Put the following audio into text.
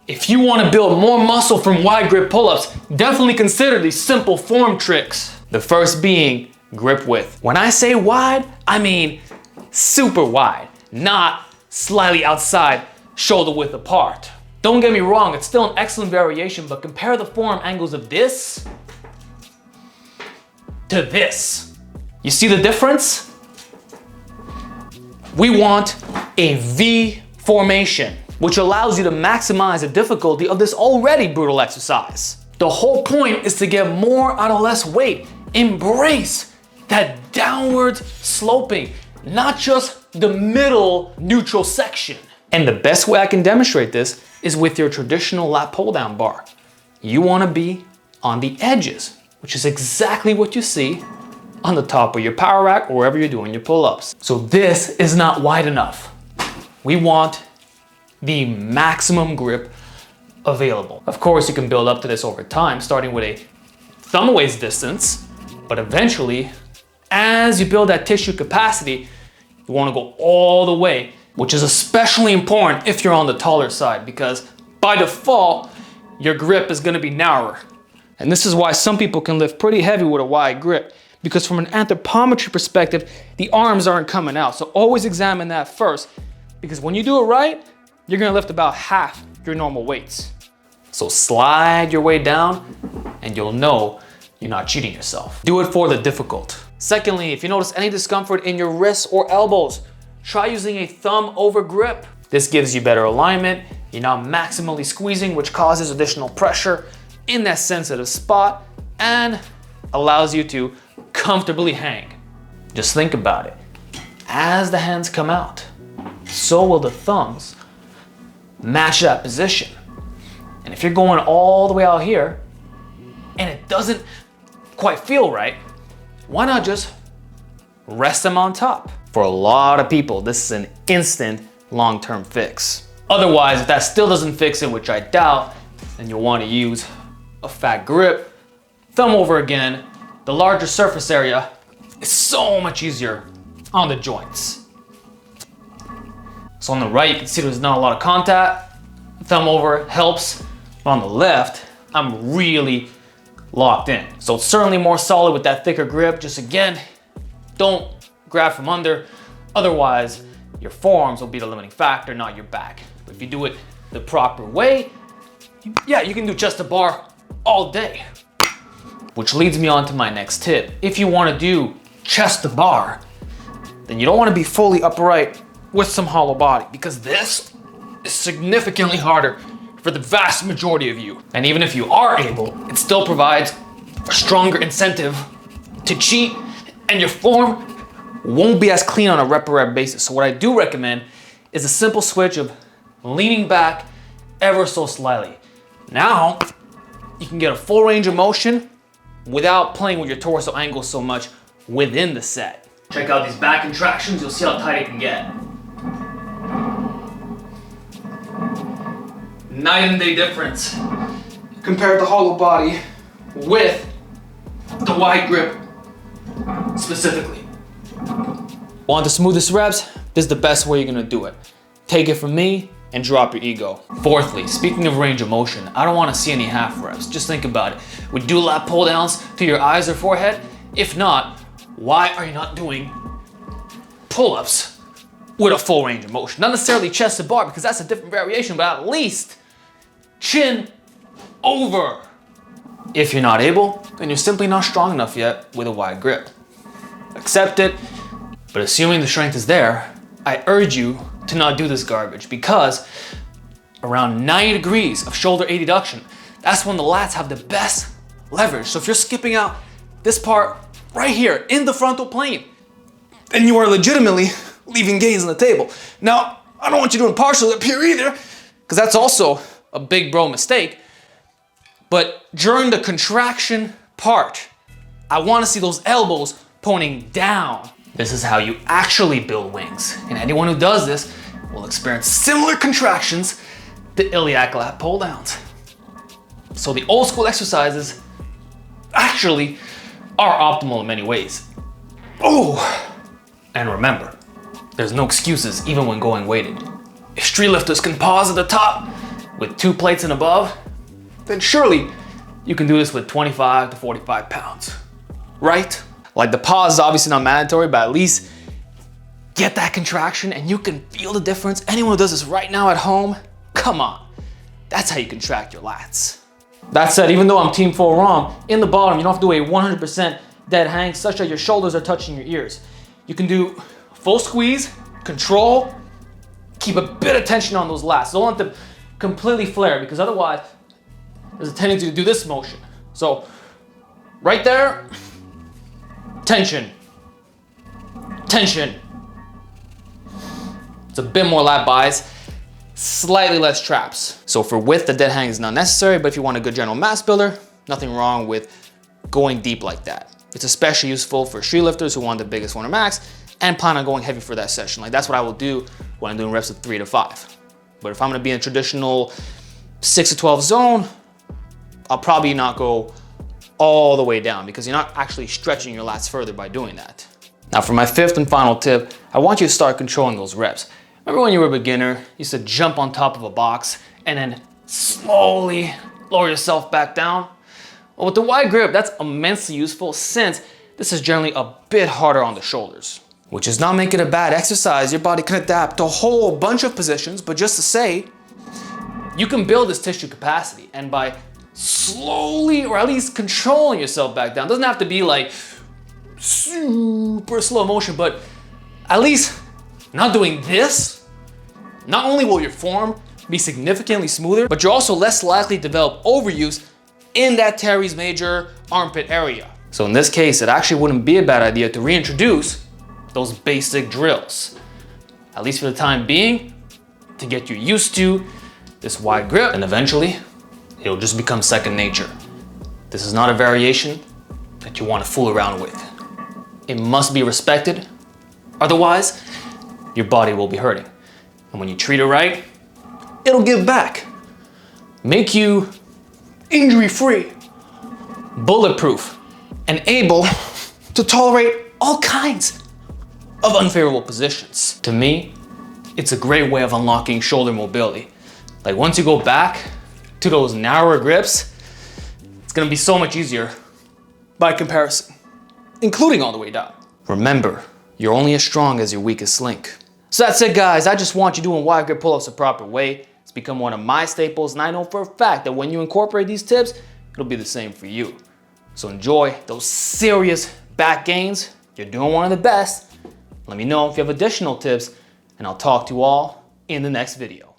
If you want to build more muscle from wide grip pull-ups, definitely consider these simple form tricks. The first being grip width. When I say wide, I mean super wide, not slightly outside shoulder width apart. Don't get me wrong, it's still an excellent variation, but compare the forearm angles of this to this. You see the difference? We want a V formation, which allows you to maximize the difficulty of this already brutal exercise. The whole point is to get more out of less weight. Embrace that downward sloping, not just the middle neutral section. And the best way I can demonstrate this is with your traditional lat pull down bar. You want to be on the edges, which is exactly what you see on the top of your power rack or wherever you're doing your pull-ups. So this is not wide enough. We want the maximum grip available. Of course, you can build up to this over time, starting with a thumb waist distance, but eventually, as you build that tissue capacity, you want to go all the way, which is especially important if you're on the taller side, because by default, your grip is going to be narrower. And this is why some people can lift pretty heavy with a wide grip, because from an anthropometry perspective, the arms aren't coming out. So always examine that first, because when you do it right, you're gonna lift about half your normal weights. So slide your way down and you'll know you're not cheating yourself. Do it for the difficult. Secondly, if you notice any discomfort in your wrists or elbows, try using a thumb over grip. This gives you better alignment. You're not maximally squeezing, which causes additional pressure in that sensitive spot and allows you to comfortably hang. Just think about it. As the hands come out, so will the thumbs match that position. And if you're going all the way out here and it doesn't quite feel right, why not just rest them on top? For a lot of people, this is an instant long-term fix. Otherwise, if that still doesn't fix it, which I doubt, then you'll want to use a fat grip, thumb over again. The larger surface area is so much easier on the joints. So on the right, you can see there's not a lot of contact. Thumb over helps. But on the left, I'm really locked in. So it's certainly more solid with that thicker grip. Just again, don't grab from under. Otherwise, your forearms will be the limiting factor, not your back. But if you do it the proper way, yeah, you can do chest to bar all day. Which leads me on to my next tip. If you want to do chest to bar, then you don't want to be fully upright with some hollow body, because this is significantly harder for the vast majority of you. And even if you are able, it still provides a stronger incentive to cheat, and your form won't be as clean on a rep basis. So what I do recommend is a simple switch of leaning back ever so slightly. Now, you can get a full range of motion without playing with your torso angle so much within the set. Check out these back contractions, you'll see how tight it can get. Night and day difference compared to hollow body with the wide grip specifically. Want the smoothest reps? This is the best way you're gonna do it. Take it from me and drop your ego. Fourthly, speaking of range of motion, I don't wanna see any half reps. Just think about it. Would you lat pull downs to your eyes or forehead? If not, why are you not doing pull-ups with a full range of motion? Not necessarily chest to bar, because that's a different variation, but at least chin over. If you're not able, then you're simply not strong enough yet with a wide grip. Accept it, but assuming the strength is there, I urge you to not do this garbage, because around 90 degrees of shoulder adduction, that's when the lats have the best leverage. So if you're skipping out this part right here in the frontal plane, then you are legitimately leaving gains on the table. Now, I don't want you doing partial up here either, because that's also a big bro mistake. But during the contraction part, I want to see those elbows pointing down. This is how you actually build wings. And anyone who does this will experience similar contractions to iliac lat pull downs. So the old school exercises actually are optimal in many ways. Oh, and remember, there's no excuses even when going weighted. If street lifters can pause at the top, with 2 plates and above, then surely you can do this with 25 to 45 pounds, right? Like the pause is obviously not mandatory, but at least get that contraction and you can feel the difference. Anyone who does this right now at home, come on. That's how you contract your lats. That said, even though I'm team full ROM, in the bottom, you don't have to do a 100% dead hang such that your shoulders are touching your ears. You can do full squeeze, control, keep a bit of tension on those lats. Don't let them completely flare because otherwise there's a tendency to do this motion. So right there, tension, tension. It's a bit more lat bias, slightly less traps. So for width, the dead hang is not necessary, but if you want a good general mass builder, nothing wrong with going deep like that. It's especially useful for street lifters who want the biggest one or max and plan on going heavy for that session. Like that's what I will do when I'm doing reps of 3 to 5. But if I'm gonna be in a traditional 6 to 12 zone, I'll probably not go all the way down because you're not actually stretching your lats further by doing that. Now for my 5th and final tip, I want you to start controlling those reps. Remember when you were a beginner, you used to jump on top of a box and then slowly lower yourself back down? Well, with the wide grip, that's immensely useful since this is generally a bit harder on the shoulders. Which does not make it a bad exercise. Your body can adapt to a whole bunch of positions, but just to say, you can build this tissue capacity and by slowly or at least controlling yourself back down, doesn't have to be like super slow motion, but at least not doing this, not only will your form be significantly smoother, but you're also less likely to develop overuse in that teres major armpit area. So in this case, it actually wouldn't be a bad idea to reintroduce those basic drills, at least for the time being, to get you used to this wide grip, and eventually it'll just become second nature. This is not a variation that you want to fool around with. It must be respected, otherwise your body will be hurting. And when you treat it right, it'll give back, make you injury-free, bulletproof, and able to tolerate all kinds of unfavorable positions. To me, it's a great way of unlocking shoulder mobility. Like once you go back to those narrower grips, it's gonna be so much easier by comparison, including all the way down. Remember, you're only as strong as your weakest link. So that's it guys, I just want you doing wide grip pull-ups the proper way. It's become one of my staples and I know for a fact that when you incorporate these tips, it'll be the same for you. So enjoy those serious back gains. You're doing one of the best. Let me know if you have additional tips and I'll talk to you all in the next video.